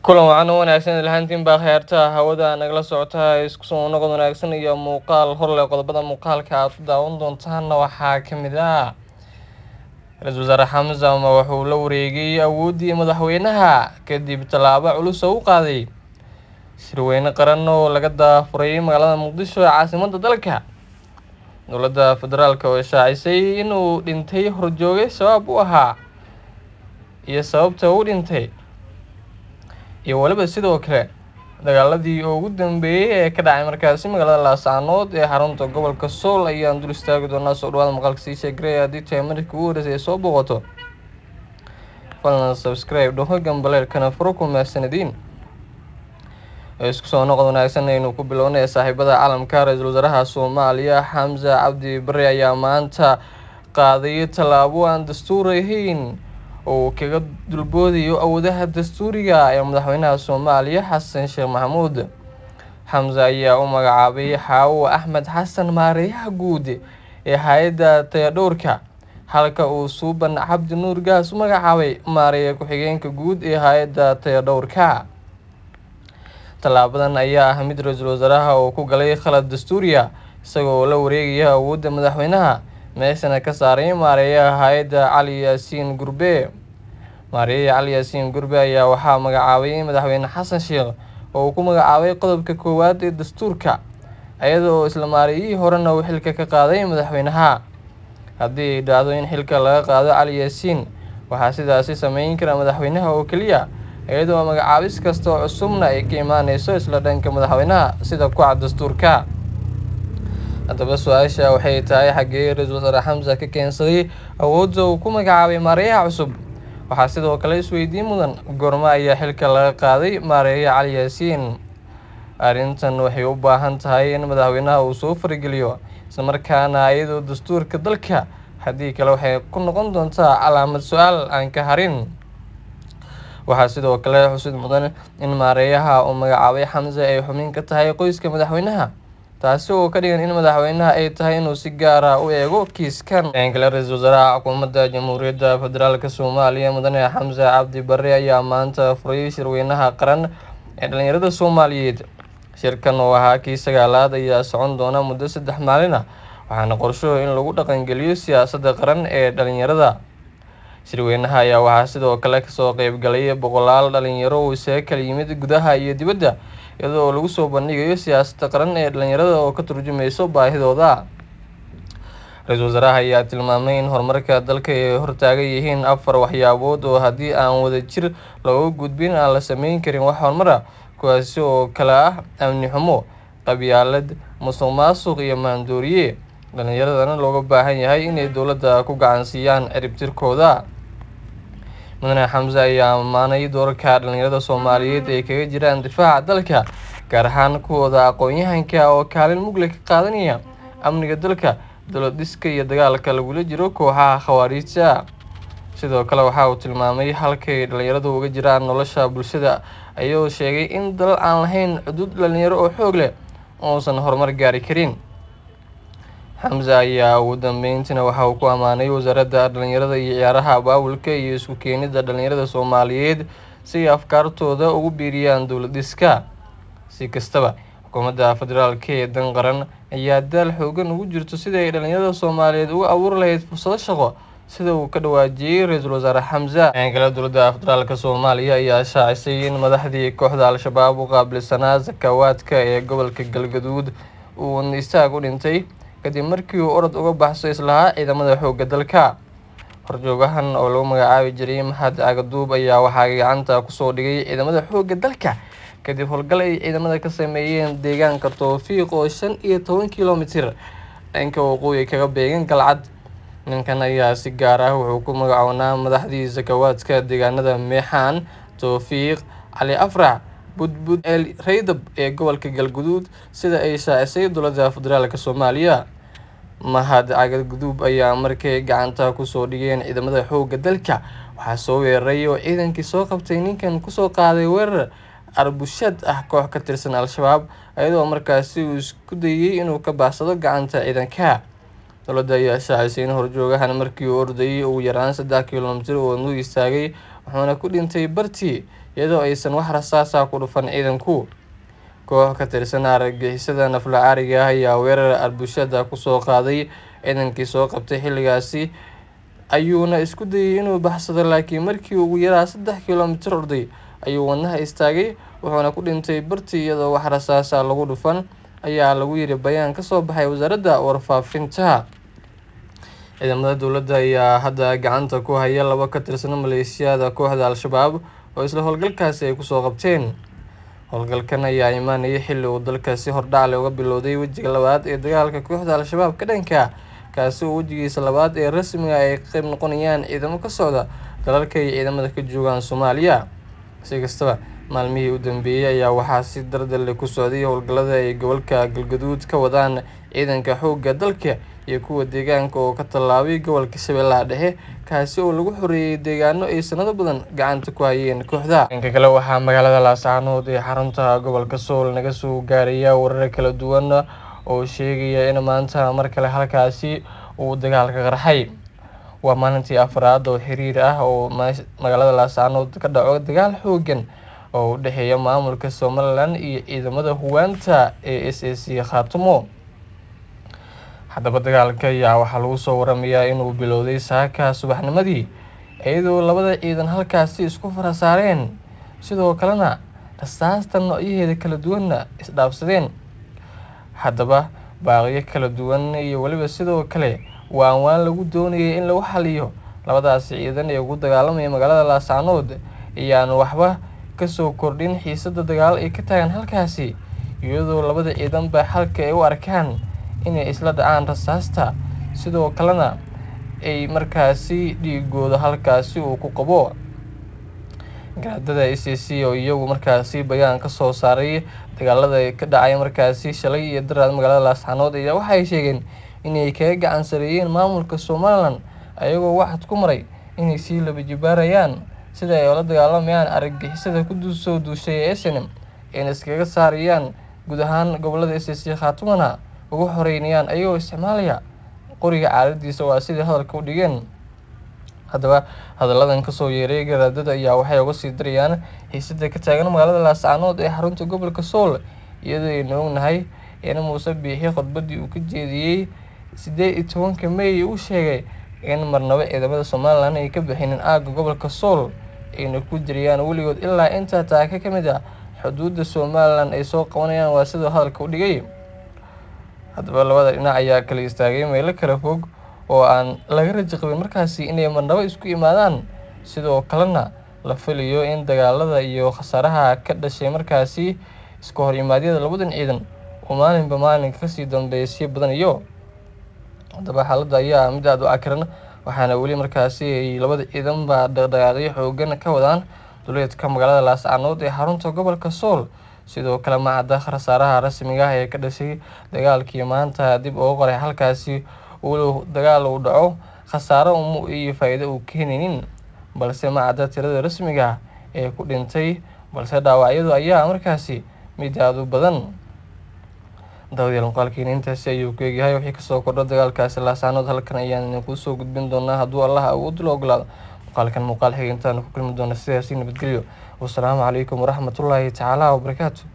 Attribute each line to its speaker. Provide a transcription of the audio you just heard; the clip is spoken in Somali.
Speaker 1: kulan wacan oo wanaagsan lahaantiin baa khayaarta hawada nagala socota isku soo noqon wanaagsan iyo muuqaal hor leh qodobada muuqaalka aad ku daawan doontaana waxaa ka mid ah ra-iisul wasaare Xamza wuxuu la wareegay awooddii madaxweynaha kadib tallaabo culus oo u qaaday shirweyne qaran oo laga daafuray magaalada Muqdisho ee caasimadda dalka. dowladda federaalka oo shaacisay inuu dhintay horjooge sabab u ahaa iyo sababta uu dhintay iyo waliba sidoo kale dagaaladii ugu dambeeyay ee ka dhacay markaasi magaalada Laascaanood ee xarunta gobolka Sool ayaan dul istaagi doonaa. soo dhawaada muuqaalka sii sheegay haddii tahay markii ugu horeysay soo booqato fadlan subscribe dhaho gambaleelkana furo ku mahadsanidin. isku soo noqon wanaagsan aynu ku bilownay saaxiibada caalamka. ra-iisul wasaaraha Soomaaliya Xamza Cabdi Barre ayaa maanta qaaday tallaabo aan dastuur ahayn oo kaga dulboodayo awoodaha dastuuriga ee madaxweynaha Soomaaliya Xasan Sheekh Maxamuud. Xamza ayaa u magacaabay Xaawo Axmed Xasan maareeyaha guud ee hay'adda tayadhowrka, halka uu Suuban Cabdi Nuur Gaas u magacaabay maareeyaha ku-xigeenka guud ee hay'adda tayadhowrka. tallaabadan ayaa ah mid ra-iisul wasaaraha oo ku galay khalad dastuuri ah isagoo la wareegaya awoodda madaxweynaha meeshana ka saaray maareeyaha hay'adda Cali Yaasiin Gurbe. maareeyaha Cali Yaasiin Gurbe ayaa waxaa magacaabay madaxweyne Xasan Sheekh oo ku magacaabay qodobka koowaad ee dastuurka, iyadoo isla maareeyihii horena uu xilka ka qaaday madaxweynaha. haddii ay dhacdo in xilka laga qaado Cali Yaasiin, waxaa sidaasi sameyn kara madaxweynaha oo keliya, iyadoo magacaabis kasta oo cusubna ay ka imaaneyso isla dhanka madaxweynaha sida ku cad dastuurka. haddaba su-aasha waxay tahay xaggee ra-iisul wasaare Xamza ka keensaday awoodda uu ku magacaabay maareeyaha cusub? waxaa sidoo kale isweydiin mudan goorma ayaa xilka laga qaaday maareeyaha Cali Yaasiin. arrintan waxay u baahan tahay in madaxweynaha uu soo farageliyo islamarkaana iyadoo dastuurka dalka, haddii kale waxay ku noqon doontaa calaamad su-aal aan ka harin. waxaa sidoo kale xusid mudan in maareeyaha uu magacaabay Xamza ay xubin ka tahay qoyska madaxweynaha, taasi oo ka dhigan in madaxweynaha ay tahay inuu si gaar ah u eego kiiskan. kale ra-iisul wasaaraha xukuumadda Jamhuuriyadda Federaalka Soomaaliya mudane Xamza Cabdi Barre ayaa maanta furay shirweynaha qaran ee dhalinyarada Soomaaliyeed. shirkan oo ahaa kii 9aad ayaa socon doona muddo 3 maalin ah, waxaana qorsho in lagu dhaqangeliyo siyaasadda qaran ee dhalinyarada. shirweynaha ayaa waxaa sidoo kale kasoo qayb galay boqolaal dhalinyaro oo isaga kala yimid gudaha iyo dibadda, iyadoo lagu soo bandhigayo siyaasadda qaran ee dhalinyarada oo ka turjumayso baahidooda. ra-iisul wasaaraha ayaa tilmaamay in horumarka dalka ay hortaagan yihiin 4 waxyaabood oo haddii aan wadajir looga gudbin aan la sameyn karin wax horumar ah, kuwaasi oo kala ah amni xumo, qabyaalad, musuqmaasuq iyo maandooriye. dhalinyaradana looga baahan yahay inay dowladda ku gacan siiyaan ciribtirkooda. mudane Xamza ayaa ammaanay doorka dhalinyarada Soomaaliyeed ay kaga jiraan difaaca dalka, gaar ahaan kuwooda aqoon-yahanka oo kaalin mug leh ka qaadanaya amniga dalka, dowlad dhiska iyo dagaalka lagula jiro kooxaha khawaarijta. sidoo kale waxa uu tilmaamay halkay dhalinyaradu uga jiraan nolosha bulshada, ayuu sheegay in dal aan lahayn xuduud dhalinyaro oo xoog leh uusan horumar gaari karin. Xamza ayaa ugu dambeyntiina waxa uu ku ammaanay wasaaradda dhalinyarada iyo ciyaaraha abaabulka iyo isku keenidda dhalinyarada Soomaaliyeed si ay afkaartooda ugu biiriyaan dowlad dhiska. si kastaba, xukuumadda federaalka ee dan qaran ayaa daal xoogan ugu jirto sidii ay dhalinyarada Soomaaliyeed ugu abuuri lahayd fursado shaqo, sida uu ka dhawaajiyay ra-iisul wasaare Xamza. kale dowladda federaalka Soomaaliya ayaa shaacisay in madaxdii kooxda Al-Shabaab u qaabilsanaa zakawaadka ee gobolka Galgaduud uu istaag u dhintay kadib markii uu orod uga baxso islaha ciidamada xoogga dalka. horjoogahan oo lagu magacaabi jiray Mahad Agaduub ayaa waxaa gacanta kusoo dhigay ciidamada xoogga dalka kadib howlgal ay ciidamada ka sameeyeen deegaanka Tawfiiq oo 15 kiiloomitir dhanka waqooyi kaga beegan Galcad. ninkan ayaa si gaar ah wuxuu ku magacoonaa madaxdii zakawaadka deegaanada Meexaan, Tawfiiq, Cali Afrax, Budbud, El Reydab ee gobolka Galgaduud sida ay shaacisay dowladda federaalka Soomaaliya. Mahad Agaduub ayaa markay gacanta kusoo dhigeen ciidamada xoogga dalka waxaa soo weeraray oo ciidankii soo qabtay ninkan kusoo qaaday weerar arbushad ah koox ka tirsan Al-Shabaab, iyadoo markaasi uu isku dayay inuu ka baxsado gacanta ciidanka. dowladda ayaa shaacisay in horjoogahan markii uu ordayay ugu yaraan 3 kiiloomitir oo uu istaagay wuxuuna ku dhintay bartii iyadoo aysan wax rasaas ah ku dhufan ciidanku. Koox ka tirsan argagixisada naflacaariga ah ayaa weerar arbushaada kusoo qaaday ciidankii soo qabtay xilligaasi, ayuuna isku dayay inuu baxsado, laakiin markii ugu yaraa 3 kiiloomitir orday ayuu wadnaha istaagay, wuxuuna ku dhintay bartii iyadoo wax rasaas ah lagu dhufan, ayaa lagu yiri bayaan ka soo baxay wasaaradda warfaafinta. Ciidamada dowladda ayaa hadda gacanta ku haya 2 ka tirsan maleeshiyada kooxda Al-Shabaab oo isla howlgalkaasi ay kusoo qabteen. Howlgalkan ayaa imaanaya xilli uu dalka si hordhac leh uga bilowday wejiga labaad ee dagaalka kooxda Al-Shabaab ka dhanka kaasi oo wejigiisa labaad ee rasmiga ay qayb noqonayaan ciidamo ka socda dalalka ay ciidamada ka joogaan Soomaaliya. Si kastaba, maalmihii u dambeeyay ayaa waxaa si dardar leh ku socday howlgallada ay gobolka Galgaduud ka wadaan ciidanka xoogga dalka iyo kuwa deegaanka oo ka tallaabay gobolka Shabeellaha Dhexe, kaasi oo lagu xoreeyay deegaano ay sanado badan gacanta ku hayeen kooxda. Dhanka kale, waxaa magaalada Laascaanood ee xarunta gobolka Sool naga soo gaaraya warar kala duwan oo sheegaya in maanta mar kale halkaasi uu dagaalka qarxay. Waa maalintii afraad oo xiriir ah oo magaalada Laascaanood ka dhaco dagaal xooggan oo u dhexeeya maamulka Somaliland iyo ciidamada huwaanta ee SSC Khaatumo. Haddaba dagaalka ayaa waxaa lagu soo waramayaa inuu bilowday saaka subaxnimadii, iyadoo labada ciidan halkaasi isku fara saareen, sidoo kalena rasaasta noocyadeeda kala duwanna isdhaafsadeen. Haddaba baaqyo kala duwan iyo weliba sidoo kale waan lagu doonayay in lagu xaliyo labadaasi ciidan ee ugu dagaalamaya magaalada Laascaanood ayaan waxba ka soo kordhin xiisada dagaal ee ka taagan halkaasi, iyadoo labada ciidanba halka ay u arkaan inay isla dhacaan rasaasta, sidoo kalena ay markaasi dhiigooda halkaasi uu ku qabo. Garaadada SSC oo iyagu markaasi bayaan ka soo saaray dagaalada ka dhacay markaasi shalay iyo daraad magaalada Laascaanood ayaa waxay sheegeen inay kaga gacan sareeyeen maamulka Somaliland, ayagoo waxad ku maray inay sii laba jibaarayaan sida ay ula dagaalamayaan argagixisada ku soo duushay SNM, ayna iskaga saarayaan guud ahaan gobolada SSC Khaatumona ugu xoreynayaan ayagoo isticmaalaya qoriga caaladiisa, waa sidii hadalka u dhigeen. Haddaba hadalladan ka soo yeeray garaadada ayaa waxay uga sii darayaan xiisada ka taagan magaalada Laascaanood ee xarunta gobolka Sool, iyadoo aynu ognahay in Muuse Biixi khudbadii uu ka jeediyay 18 May uu sheegay in marnaba ciidamada Somaliland ay ka bixinin aagga gobolka Sool, ayna ku jirayaan weligood ilaa inta taaka ka mid ah xuduudda Somaliland ay soo qabanayaan, waa sidoo hadalka u dhigay. Haddaba labada dhinac ayaa kala istaagay meelo kala fog oo aan laga rajo qabin markaasi inay marnaba isku imaadaan, sidoo kalena la filayo in dagaalada iyo khasaaraha ka dhashay markaasi iska hor imaadyada labadan ciidan oo maalinba maalinka kasii dambeeya sii badanayo. Haddaba xaaladda ayaa mid aad u cakiran, waxaana weli markaasi ay labada ciidanba dhaqdhaqaaqyo xooggan ka wadaan duleedka magaalada Laascaanood ee xarunta gobolka Sool. Sidoo kale ma cadda khasaaraha rasmiga ah ee ka dhashay dagaalkii maanta dib uga qoray halkaasi uu dagaal u dhaco, khasaaro iyo faa'iido uu keenaynin, balse ma cadda tirada rasmiga ah ee ku dhintay, balse dhaawacyadu ayaa markaasi mid aad u badan. Daawadayaal, muuqaalkiina intaasi ayuu ku egyahay. Wixii kasoo kordha dagaalkaasi Laascaanood halkan ayaan idinku soo gudbin doonaa hadduu Allah awood la ogolaado. Muuqaalkan muuqaal xigeentaan ku kulmi doona, sidaasi nabadgelyo. Wassalaamu calaykum waraxmatullaahi tacaala wabarakaatuh.